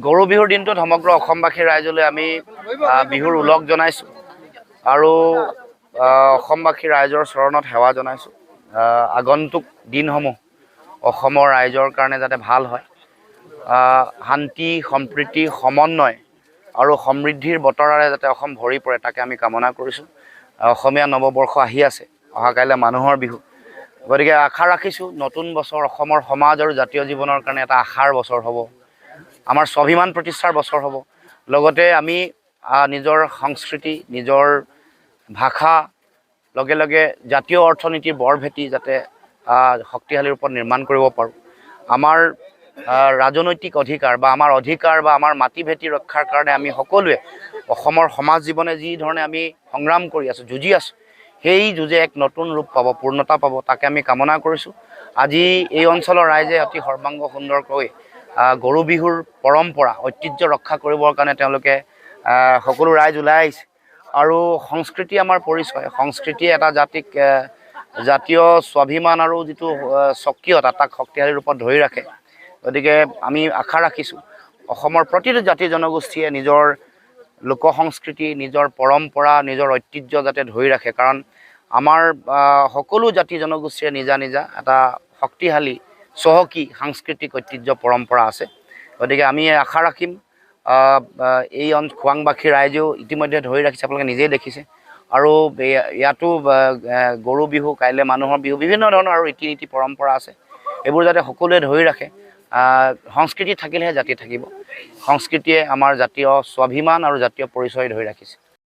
গৰু বিহুৰ দিনটোত সমগ্ৰ অসমবাসী ৰাইজলৈ আমি বিহুৰ উলগ জনাইছোঁ আৰু অসমবাসী ৰাইজৰ চৰণত সেৱা জনাইছোঁ। আগন্তুক দিনসমূহ অসমৰ ৰাইজৰ কাৰণে যাতে ভাল হয়, শান্তি সম্প্ৰীতি সমন্বয় আৰু সমৃদ্ধিৰ বতৰাৰে যাতে অসম ভৰি পৰে তাকে আমি কামনা কৰিছোঁ। অসমীয়া নৱবৰ্ষ আহি আছে, অহা কাইলৈ মানুহৰ বিহু, গতিকে আশা ৰাখিছোঁ নতুন বছৰ অসমৰ সমাজ আৰু জাতীয় জীৱনৰ কাৰণে এটা আশাৰ বছৰ হ'ব, আমাৰ স্বাভিমান প্ৰতিষ্ঠাৰ বছৰ হ'ব। লগতে আমি নিজৰ সংস্কৃতি নিজৰ ভাষা লগে লগে জাতীয় অৰ্থনীতিৰ বৰ ভেটি যাতে শক্তিশালী ৰূপত নিৰ্মাণ কৰিব পাৰোঁ। আমাৰ ৰাজনৈতিক অধিকাৰ বা আমাৰ অধিকাৰ বা আমাৰ মাটি ভেটি ৰক্ষাৰ কাৰণে আমি সকলোৱে অসমৰ সমাজ জীৱনে যি ধৰণে আমি সংগ্ৰাম কৰি আছোঁ, যুঁজি আছোঁ, সেই যুঁজে এক নতুন ৰূপ পাব, পূৰ্ণতা পাব, তাকে আমি কামনা কৰিছোঁ। আজি এই অঞ্চলৰ ৰাইজে অতি সৰ্বাংগ সুন্দৰকৈ গৰু বিহুৰ পৰম্পৰা ঐতিহ্য ৰক্ষা কৰিবৰ কাৰণে তেওঁলোকে সকলো ৰাইজ ওলাই আহিছে। আৰু সংস্কৃতি আমাৰ পৰিচয়, সংস্কৃতিয়ে এটা জাতিক জাতীয় স্বাভিমান আৰু যিটো স্বকীয়তা তাক শক্তিশালী ৰূপত ধৰি ৰাখে। গতিকে আমি আশা ৰাখিছোঁ অসমৰ প্ৰতিটো জাতি জনগোষ্ঠীয়ে নিজৰ লোক সংস্কৃতি নিজৰ পৰম্পৰা নিজৰ ঐতিহ্য যাতে ধৰি ৰাখে, কাৰণ আমাৰ সকলো জাতি জনগোষ্ঠীয়ে নিজা নিজা এটা শক্তিশালী চহকী সাংস্কৃতিক ঐতিহ্য পৰম্পৰা আছে। গতিকে আমি আশা ৰাখিম এই খোৱাংবাসী ৰাইজেও ইতিমধ্যে ধৰি ৰাখিছে, আপোনালোকে নিজেই দেখিছে। আৰু ইয়াতো গৰু বিহু, কাইলৈ মানুহৰ বিহু, বিভিন্ন ধৰণৰ আৰু ৰীতি নীতি পৰম্পৰা আছে, এইবোৰ যাতে সকলোৱে ধৰি ৰাখে। সংস্কৃতি থাকিলেহে জাতি থাকিব, সংস্কৃতিয়ে আমাৰ জাতীয় স্বাভিমান আৰু জাতীয় পৰিচয় ধৰি ৰাখিছে।